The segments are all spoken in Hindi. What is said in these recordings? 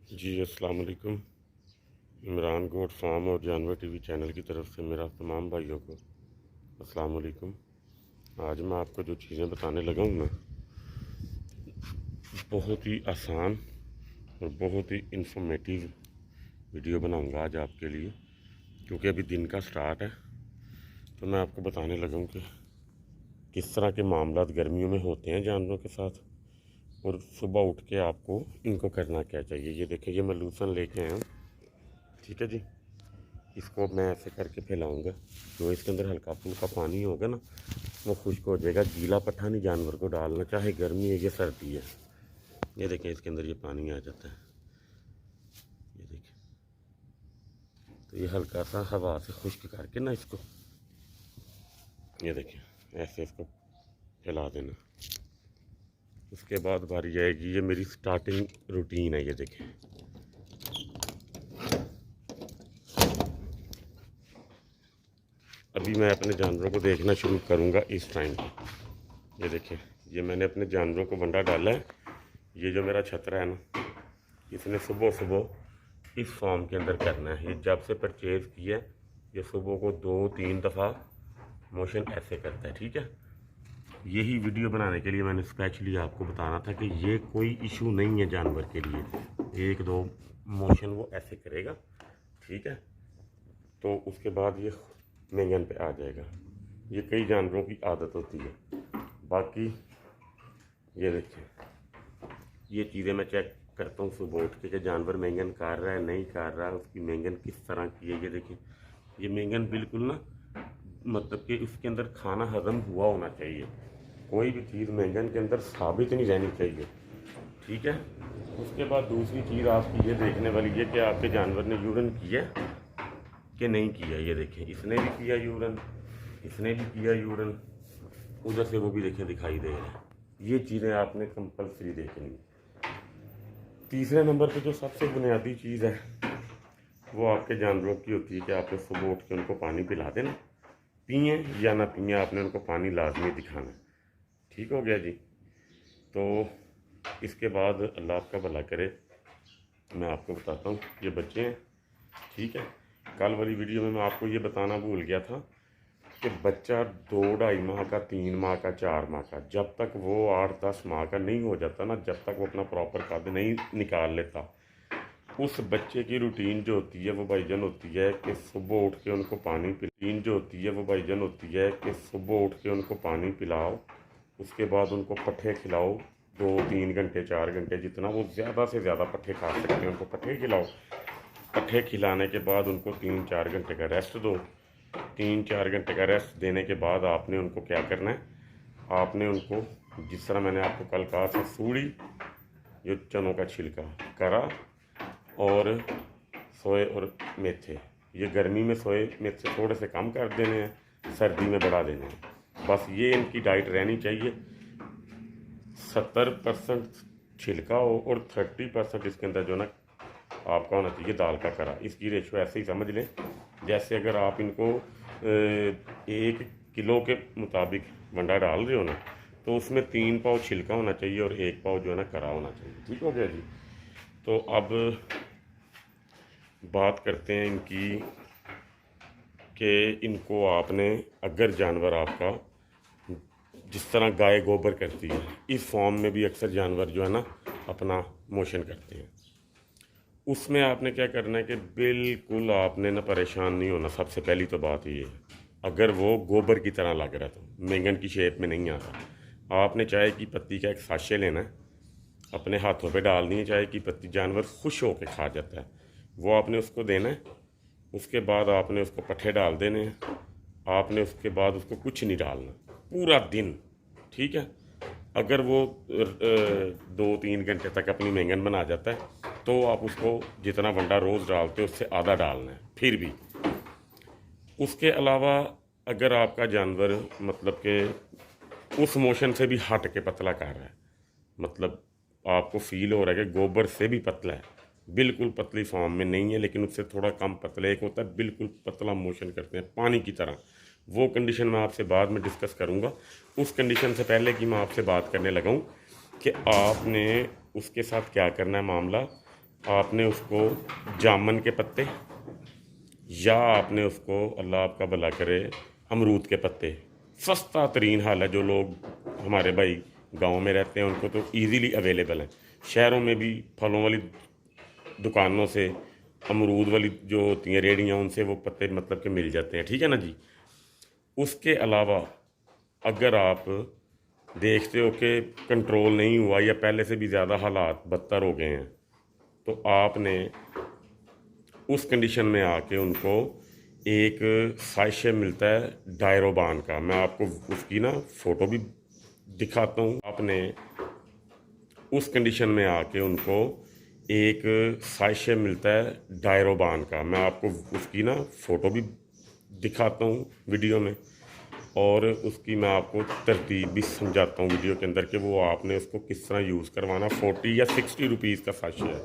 जी अस्सलाम वालेकुम। इमरान गोट फार्म और जानवर टीवी चैनल की तरफ से मेरा तमाम भाइयों को अस्सलाम वालेकुम। आज मैं आपको जो चीज़ें बताने लगा हूँ ना, बहुत ही आसान और बहुत ही इंफॉर्मेटिव वीडियो बनाऊँगा आज आपके लिए, क्योंकि अभी दिन का स्टार्ट है। तो मैं आपको बताने लगा हूँ कि किस तरह के मामलात गर्मियों में होते हैं जानवरों के साथ, और सुबह उठ के आपको इनको करना क्या चाहिए। ये देखिए, ये मैं लूसन लेके आया हूँ, ठीक है जी। इसको मैं ऐसे करके फैलाऊंगा, जो इसके अंदर हल्का फुल्का पानी होगा ना, वो खुश्क हो जाएगा। गीला पट्टा नहीं जानवर को डालना, चाहे गर्मी है या सर्दी है। ये देखें, इसके अंदर ये पानी आ जाता है, ये देखें। तो ये हल्का सा हवा से खुश्क करके ना इसको, ये देखें, ऐसे इसको फैला देना। उसके बाद बारी आएगी, ये मेरी स्टार्टिंग रूटीन है। ये देखें, अभी मैं अपने जानवरों को देखना शुरू करूँगा इस टाइम पे। ये देखिए, ये मैंने अपने जानवरों को वंडा डाला है। ये जो मेरा छतरा है ना, इसने सुबह सुबह इस फॉर्म के अंदर करना है। ये जब से परचेज़ किया है, ये सुबह को 2-3 दफ़ा मोशन ऐसे करता है, ठीक है। यही वीडियो बनाने के लिए मैंने स्पेशली आपको बताना था कि ये कोई इशू नहीं है जानवर के लिए। 1-2 मोशन वो ऐसे करेगा, ठीक है। तो उसके बाद ये मेंगन पे आ जाएगा। ये कई जानवरों की आदत होती है। बाकी ये देखिए, ये चीज़ें मैं चेक करता हूँ सुबह उठ के कि जानवर मेंगन कर रहा है नहीं कर रहा है, उसकी मेंगन किस तरह की है। ये देखिए, ये मेंगन बिल्कुल ना, मतलब कि उसके अंदर खाना हजम हुआ होना चाहिए। कोई भी चीज़ मेंगन के अंदर साबित नहीं रहनी चाहिए, ठीक है। उसके बाद दूसरी चीज़ आपकी ये देखने वाली है कि आपके जानवर ने यूरिन किया कि नहीं किया। ये देखें, इसने भी किया यूरिन, इसने भी किया यूरिन, उधर से वो भी देखें दिखाई दे रहा है। ये चीज़ें आपने कंपलसरी देखनी। तीसरे नंबर पे जो सबसे बुनियादी चीज़ है, वो आपके जानवरों की होती है कि आपने सुबह उठ के उनको पानी पिला देना। पिए या ना पिए, आपने उनको पानी लाजमी दिखाना। ठीक हो गया जी। तो इसके बाद अल्लाह आपका भला करे, मैं आपको बताता हूँ। ये बच्चे हैं, ठीक है। कल वाली वीडियो में मैं आपको ये बताना भूल गया था कि बच्चा 2-2.5 माह का, 3 माह का, 4 माह का, जब तक वो 8-10 माह का नहीं हो जाता ना, जब तक वो अपना प्रॉपर कद नहीं निकाल लेता, उस बच्चे की रूटीन जो होती है वो भाईजान होती है कि सुबह उठ के उनको पानी रूटीन जो होती है वो भाईजान होती है कि सुबह उठ के उनको पानी पिलाओ। उसके बाद उनको पट्ठे खिलाओ, 2-3 घंटे 4 घंटे, जितना वो ज़्यादा से ज़्यादा पट्ठे खा सकते हैं उनको पट्ठे खिलाओ। पट्ठे खिलाने के बाद उनको 3-4 घंटे का रेस्ट दो। 3-4 घंटे का रेस्ट देने के बाद आपने उनको क्या करना है, आपने उनको जिस तरह मैंने आपको कल कहा था, सूढ़ी, जो चनों का छिलका, करा और सोए और मेथे। ये गर्मी में सोए मेथे थोड़े से कम कर देने हैं, सर्दी में बढ़ा देने हैं। बस ये इनकी डाइट रहनी चाहिए। 70% छिलका हो और 30% इसके अंदर जो ना आपका होना चाहिए दाल का करा। इसकी रेशो ऐसे ही समझ लें, जैसे अगर आप इनको 1 किलो के मुताबिक वंडा डाल रहे हो ना, तो उसमें 3 पाव छिलका होना चाहिए और 1 पाव जो है ना करा होना चाहिए। ठीक हो गया जी। तो अब बात करते हैं इनकी, कि इनको आपने, अगर जानवर आपका जिस तरह गाय गोबर करती है, इस फॉर्म में भी अक्सर जानवर जो है ना अपना मोशन करते हैं। उसमें आपने क्या करना है कि बिल्कुल आपने ना परेशान नहीं होना। सबसे पहली तो बात ये है, अगर वो गोबर की तरह लग रहा है तो मेंगन की शेप में नहीं आता। आपने चाय की पत्ती का एक साशे लेना है, अपने हाथों पे डालनी है चाय की पत्ती, जानवर खुश होकर खा जाता है, वो आपने उसको देना है। उसके बाद आपने उसको पट्ठे डाल देने हैं। आपने उसके बाद उसको कुछ नहीं डालना पूरा दिन, ठीक है। अगर वो 2-3 घंटे तक अपनी मेंगन बना जाता है, तो आप उसको जितना वंडा रोज़ डालते हो उससे आधा डालना है फिर भी। उसके अलावा अगर आपका जानवर मतलब कि उस मोशन से भी हट के पतला कर रहा है, मतलब आपको फील हो रहा है कि गोबर से भी पतला है, बिल्कुल पतली फॉर्म में नहीं है लेकिन उससे थोड़ा कम पतला, एक होता है बिल्कुल पतला मोशन करते हैं पानी की तरह, वो कंडीशन मैं आपसे बाद में डिस्कस करूँगा। उस कंडीशन से पहले कि मैं आपसे बात करने लगा हूँ कि आपने उसके साथ क्या करना है मामला। आपने उसको जामन के पत्ते या आपने उसको, अल्लाह आपका भला करे, अमरूद के पत्ते, सस्ता तरीन हाल है। जो लोग हमारे भाई गांव में रहते हैं उनको तो इजीली अवेलेबल है। शहरों में भी फलों वाली दुकानों से, अमरूद वाली जो होती हैं रेहड़ियाँ, उनसे वो पत्ते मतलब के मिल जाते हैं, ठीक है ना जी। उसके अलावा अगर आप देखते हो कि कंट्रोल नहीं हुआ या पहले से भी ज़्यादा हालात बदतर हो गए हैं, तो आपने उस कंडीशन में आके उनको एक साइशे मिलता है डायरोबान का, मैं आपको उसकी ना फ़ोटो भी दिखाता हूँ। आपने उस कंडीशन में आके उनको एक साइशे मिलता है डायरोबान का, मैं आपको उसकी ना फ़ोटो भी दिखाता हूँ वीडियो में, और उसकी मैं आपको तरतीब भी समझाता हूँ वीडियो के अंदर कि वो आपने उसको किस तरह यूज़ करवाना। 40 या 60 रुपीज़ का साइशे है।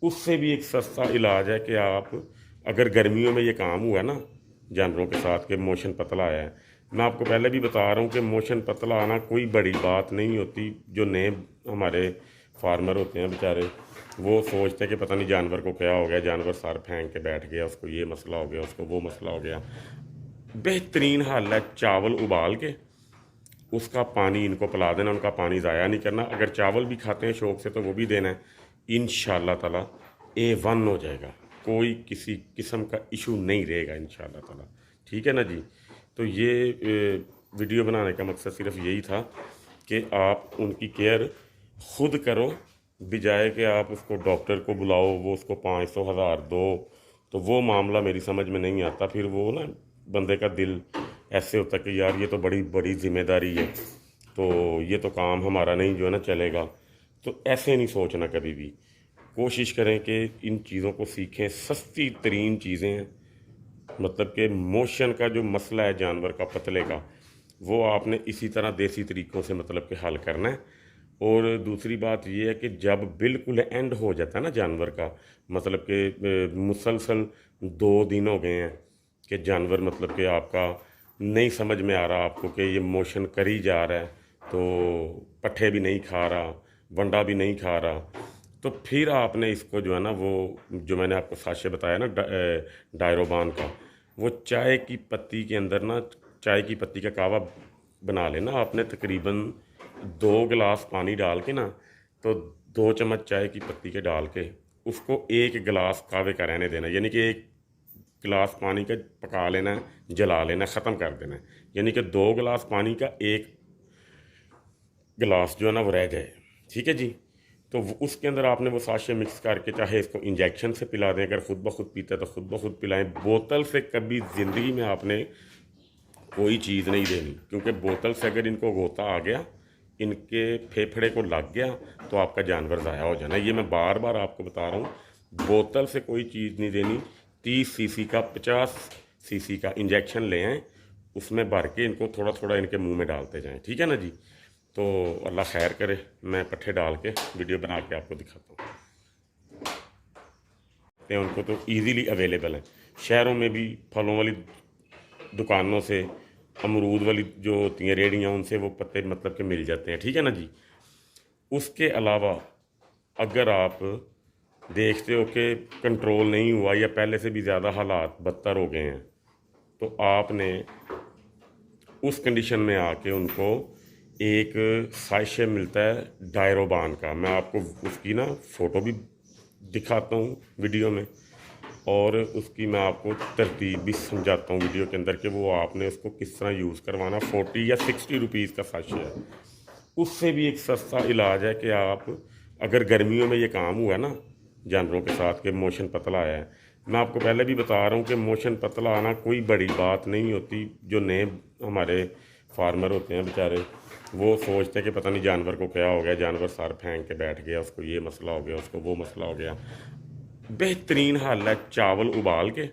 उससे भी एक सस्ता इलाज है कि आप, अगर गर्मियों में ये काम हुआ ना जानवरों के साथ कि मोशन पतला आया है, मैं आपको पहले भी बता रहा हूँ कि मोशन पतला आना कोई बड़ी बात नहीं होती। जो नए हमारे फार्मर होते हैं बेचारे, वो सोचते हैं कि पता नहीं जानवर को क्या हो गया, जानवर सर फेंक के बैठ गया, उसको ये मसला हो गया, उसको वो मसला हो गया। बेहतरीन हल है, चावल उबाल के उसका पानी इनको पिला देना, उनका पानी ज़ाया नहीं करना। अगर चावल भी खाते हैं शौक़ से तो वो भी देना है। इंशाअल्लाह ताला A1 हो जाएगा, कोई किसी किस्म का इशू नहीं रहेगा इंशाअल्लाह ताला, ठीक है ना जी। तो ये वीडियो बनाने का मकसद सिर्फ यही था कि आप उनकी केयर खुद करो, बजाय कि आप उसको डॉक्टर को बुलाओ, वो उसको 500 हज़ार दो, तो वो मामला मेरी समझ में नहीं आता। फिर वो ना बंदे का दिल ऐसे होता है कि यार ये तो बड़ी बड़ी जिम्मेदारी है, तो ये तो काम हमारा नहीं जो है ना चलेगा। तो ऐसे नहीं सोचना कभी भी। कोशिश करें कि इन चीज़ों को सीखें। सस्ती तरीन चीज़ें हैं, मतलब कि मोशन का जो मसला है जानवर का पतले का, वो आपने इसी तरह देसी तरीक़ों से मतलब कि हल करना है। और दूसरी बात ये है कि जब बिल्कुल एंड हो जाता है ना जानवर का, मतलब कि मुसलसल 2 दिन हो गए हैं कि जानवर मतलब कि आपका नहीं समझ में आ रहा आपको कि ये मोशन कर ही जा रहा है, तो पट्ठे भी नहीं खा रहा, वंडा भी नहीं खा रहा, तो फिर आपने इसको जो है ना, वो जो मैंने आपको साशे बताया ना डायरोबान का, वो चाय की पत्ती के अंदर ना, चाय की पत्ती का कावा बना लेना आपने। तकरीबन 2 गिलास पानी डाल के ना, तो 2 चम्मच चाय की पत्ती के डाल के उसको 1 गिलास कावे का रहने देना, यानी कि 1 गिलास पानी का पका लेना है, जला लेना, ख़त्म कर देना है। यानी कि 2 गिलास पानी का 1 गिलास जो है ना वो रह जाए, ठीक है जी। तो उसके अंदर आपने वो साशे मिक्स करके, चाहे इसको इंजेक्शन से पिला दें, अगर ख़ुद ब खुद पीता है तो ख़ुद ब खुद पिलाएं। बोतल से कभी ज़िंदगी में आपने कोई चीज़ नहीं देनी, क्योंकि बोतल से अगर इनको गोता आ गया, इनके फेफड़े को लग गया, तो आपका जानवर ज़ाया हो जाना। ये मैं बार बार आपको बता रहा हूँ, बोतल से कोई चीज़ नहीं देनी। 30 सीसी का, 50 सीसी का इंजेक्शन ले आएँ, उसमें भर के इनको थोड़ा थोड़ा इनके मुंह में डालते जाएं, ठीक है ना जी। तो अल्लाह खैर करे, मैं पट्ठे डाल के वीडियो बना के आपको दिखाता हूँ। उनको तो इजीली अवेलेबल है। शहरों में भी फलों वाली दुकानों से, अमरूद वाली जो होती हैं रेहड़ियाँ, उनसे वो पत्ते मतलब के मिल जाते हैं, ठीक है ना जी। उसके अलावा अगर आप देखते हो कि कंट्रोल नहीं हुआ या पहले से भी ज़्यादा हालात बदतर हो गए हैं, तो आपने उस कंडीशन में आके उनको एक साइशे मिलता है डायरोबान का, मैं आपको उसकी ना फ़ोटो भी दिखाता हूँ वीडियो में, और उसकी मैं आपको तरतीब भी समझाता हूँ वीडियो के अंदर कि वो आपने उसको किस तरह यूज़ करवाना। 40 या 60 रुपीज़ का साशे है। उससे भी एक सस्ता इलाज है कि आप, अगर गर्मियों में ये काम हुआ ना जानवरों के साथ कि मोशन पतला आया है, मैं आपको पहले भी बता रहा हूँ कि मोशन पतला आना कोई बड़ी बात नहीं होती। जो नए हमारे फार्मर होते हैं बेचारे, वो सोचते हैं कि पता नहीं जानवर को क्या हो गया, जानवर सर फेंक के बैठ गया, उसको ये मसला हो गया, उसको वो मसला हो गया। बेहतरीन हल है, चावल उबाल के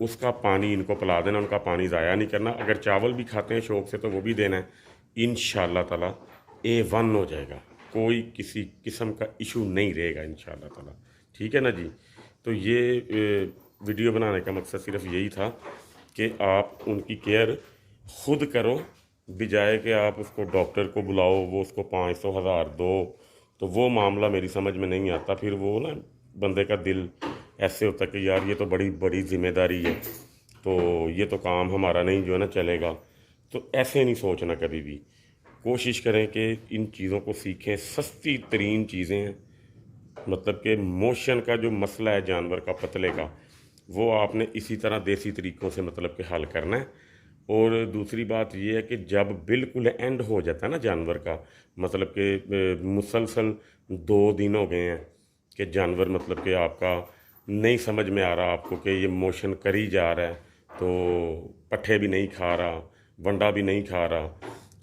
उसका पानी इनको पिला देना, उनका पानी ज़ाया नहीं करना। अगर चावल भी खाते हैं शौक़ से तो वो भी देना है। इंशाअल्लाह ताला A1 हो जाएगा, कोई किसी किस्म का इशू नहीं रहेगा इंशाअल्लाह ताला, ठीक है ना जी। तो ये वीडियो बनाने का मकसद सिर्फ यही था कि आप उनकी केयर खुद करो, बजाय कि आप उसको डॉक्टर को बुलाओ, वो उसको 500 हज़ार दो, तो वो मामला मेरी समझ में नहीं आता। फिर वो ना बंदे का दिल ऐसे होता है कि यार ये तो बड़ी बड़ी जिम्मेदारी है, तो ये तो काम हमारा नहीं जो है ना चलेगा। तो ऐसे नहीं सोचना कभी भी। कोशिश करें कि इन चीज़ों को सीखें। सस्ती तरीन चीज़ें हैं, मतलब कि मोशन का जो मसला है जानवर का पतले का, वो आपने इसी तरह देसी तरीक़ों से मतलब कि हल करना है। और दूसरी बात ये है कि जब बिल्कुल एंड हो जाता है ना जानवर का, मतलब कि मुसलसल 2 दिन हो गए हैं कि जानवर मतलब कि आपका नहीं समझ में आ रहा आपको कि ये मोशन कर ही जा रहा है, तो पट्ठे भी नहीं खा रहा, वंडा भी नहीं खा रहा,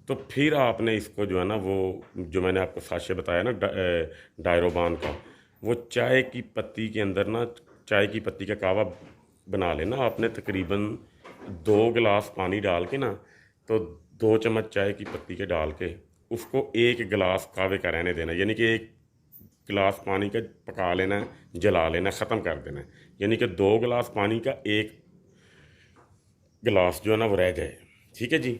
तो फिर आपने इसको जो है ना, वो जो मैंने आपको साशे बताया ना डायरोबान का, वो चाय की पत्ती के अंदर ना, चाय की पत्ती का कावा बना लेना आपने। तकरीबन 2 गिलास पानी डाल के ना, तो 2 चम्मच चाय की पत्ती के डाल के उसको 1 गिलास कावे का रहने देना। यानी कि 1 गिलास पानी का पका लेना है, जला लेना, ख़त्म कर देना है। यानी कि 2 गिलास पानी का 1 गिलास जो है ना वो रह जाए। ठीक है जी।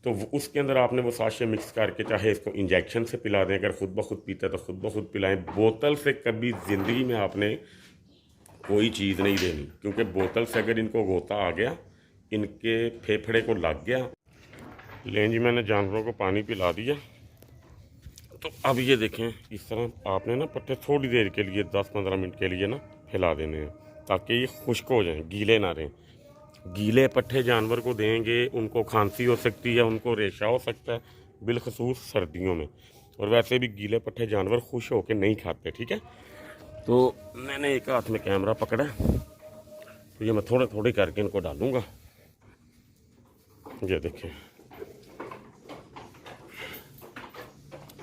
तो उसके अंदर आपने वो साशे मिक्स करके, चाहे इसको इंजेक्शन से पिला दें, अगर ख़ुद ब खुद पीता है तो ख़ुद ब खुद पिलाएं। बोतल से कभी ज़िंदगी में आपने कोई चीज़ नहीं देनी, क्योंकि बोतल से अगर इनको गोता आ गया, इनके फेफड़े को लग गया। लें जी, मैंने जानवरों को पानी पिला दिया। तो अब ये देखें, इस तरह आपने ना पट्टे थोड़ी देर के लिए 10-15 मिनट के लिए ना हिला देने हैं, ताकि ये खुश्क हो जाएं, गीले ना रहें। गीले पट्ठे जानवर को देंगे, उनको खांसी हो सकती है, उनको रेशा हो सकता है, बिलखसूस सर्दियों में। और वैसे भी गीले पट्ठे जानवर खुश होकर नहीं खाते। ठीक है। तो मैंने एक हाथ में कैमरा पकड़ा, तो ये मैं थोड़े थोड़े करके इनको डालूँगा। ये देखिए,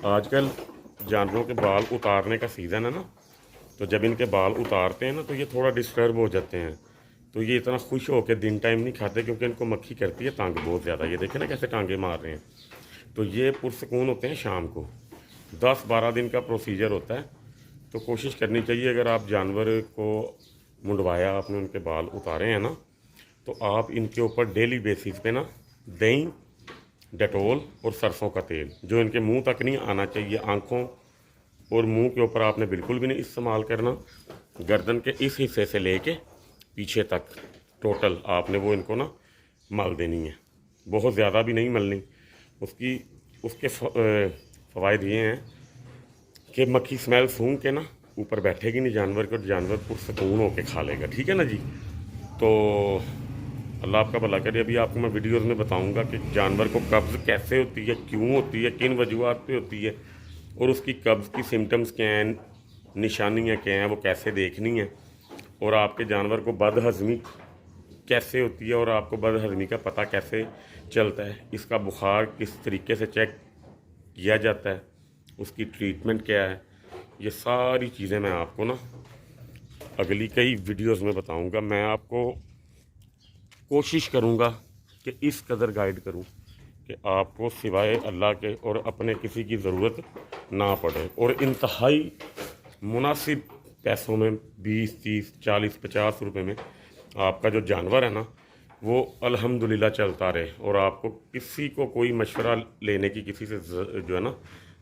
आजकल जानवरों के बाल उतारने का सीज़न है ना, तो जब इनके बाल उतारते हैं ना, तो ये थोड़ा डिस्टर्ब हो जाते हैं। तो ये इतना खुश हो के दिन टाइम नहीं खाते, क्योंकि इनको मक्खी करती है तंग बहुत ज़्यादा। ये देखें ना कैसे टांगे मार रहे हैं। तो ये पुरसकून होते हैं शाम को। 10-12 दिन का प्रोसीजर होता है। तो कोशिश करनी चाहिए, अगर आप जानवर को मुंडवाया, आपने उनके बाल उतारे हैं ना, तो आप इनके ऊपर डेली बेसिस पे ना दही, डेटोल और सरसों का तेल, जो इनके मुंह तक नहीं आना चाहिए, आँखों और मुंह के ऊपर आपने बिल्कुल भी नहीं इस्तेमाल करना। गर्दन के इस हिस्से से लेके पीछे तक टोटल आपने वो इनको ना मल देनी है। बहुत ज़्यादा भी नहीं मलनी। उसके फ़वाइद ये हैं कि मक्खी स्मेल सूंघ के ना ऊपर बैठेगी नहीं जानवर को, जानवर पुरसकून होकर खा लेगा। ठीक है ना जी। तो अल्लाह आपका भला करे। अभी आपको मैं वीडियोज़ में बताऊंगा कि जानवर को कब्ज़ कैसे होती है, क्यों होती है, किन वजूहात पे होती है, और उसकी कब्ज़ की सिम्टम्स क्या हैं, निशानियाँ क्या हैं, वो कैसे देखनी है, और आपके जानवर को बदहज़मी कैसे होती है, और आपको बदहज़मी का पता कैसे चलता है, इसका बुखार किस तरीके से चेक किया जाता है, उसकी ट्रीटमेंट क्या है, ये सारी चीज़ें मैं आपको ना अगली कई वीडियोज़ में बताऊँगा। मैं आपको कोशिश करूँगा कि इस कदर गाइड करूँ कि आपको सिवाय अल्लाह के और अपने किसी की ज़रूरत ना पड़े, और इंतहाई मुनासिब पैसों में 20, 30, 40, 50 रुपए में आपका जो जानवर है ना, वो अल्हम्दुलिल्लाह चलता रहे, और आपको किसी को कोई मशवरा लेने की किसी से जो है ना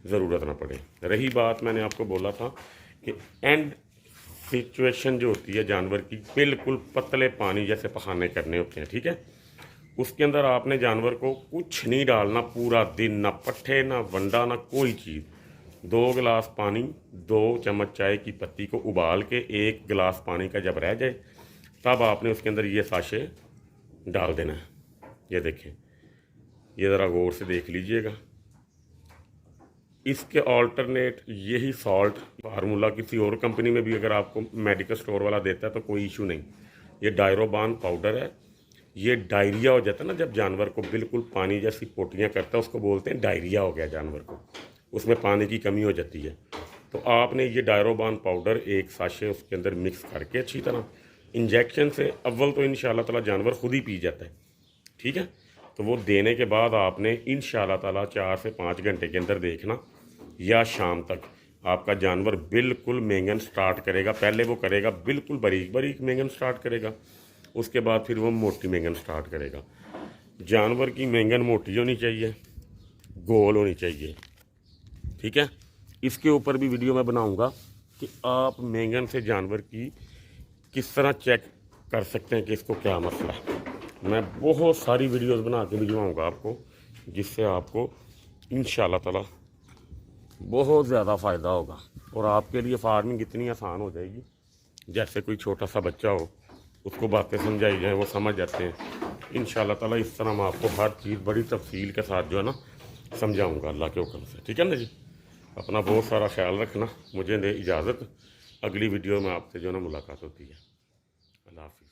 ज़रूरत ना पड़े। रही बात, मैंने आपको बोला था कि एंड सिचुएशन जो होती है जानवर की, बिल्कुल पतले पानी जैसे पखाने करने होते हैं। ठीक है। उसके अंदर आपने जानवर को कुछ नहीं डालना पूरा दिन, ना पट्ठे, ना वंडा, ना कोई चीज़। 2 गिलास पानी, 2 चम्मच चाय की पत्ती को उबाल के 1 गिलास पानी का जब रह जाए, तब आपने उसके अंदर ये साशे डाल देना है। ये देखें, ये ज़रा गौर से देख लीजिएगा। इसके ऑल्टरनेट यही सॉल्ट फार्मूला किसी और कंपनी में भी अगर आपको मेडिकल स्टोर वाला देता है तो कोई इशू नहीं। ये डायरोबान पाउडर है। ये डायरिया हो जाता है ना, जब जानवर को बिल्कुल पानी जैसी पोटियाँ करता है, उसको बोलते हैं डायरिया हो गया जानवर को, उसमें पानी की कमी हो जाती है। तो आपने ये डायरोबान पाउडर 1 साशे उसके अंदर मिक्स करके अच्छी तरह इंजेक्शन से, अव्वल तो इंशाल्लाह ताला जानवर खुद ही पी जाता है। ठीक है। तो वो देने के बाद आपने इंशाल्लाह ताला 4 से 5 घंटे के अंदर देखना, या शाम तक आपका जानवर बिल्कुल मेंगन स्टार्ट करेगा। पहले वो करेगा बिल्कुल बारीक बारीक मेंगन स्टार्ट करेगा, उसके बाद फिर वो मोटी मेंगन स्टार्ट करेगा। जानवर की मेंगन मोटी होनी चाहिए, गोल होनी चाहिए। ठीक है। इसके ऊपर भी वीडियो मैं बनाऊंगा कि आप मेंगन से जानवर की किस तरह चेक कर सकते हैं कि इसको क्या मसला है। मैं बहुत सारी वीडियोस बना के भिजवाऊँगा आपको, जिससे आपको इंशाल्लाह ताला बहुत ज़्यादा फ़ायदा होगा और आपके लिए फार्मिंग इतनी आसान हो जाएगी। जैसे कोई छोटा सा बच्चा हो, उसको बातें समझाई जाए, वो समझ जाते हैं इंशाल्लाह ताला। इस तरह मैं आपको हर चीज़ बड़ी तफसील के साथ जो है ना समझाऊंगा अल्लाह के हुक्म से। ठीक है ना जी, अपना बहुत सारा ख्याल रखना। मुझे दे इजाज़त, अगली वीडियो में आपसे जो है ना मुलाकात होती है। अल्लाह हाफ़िज़।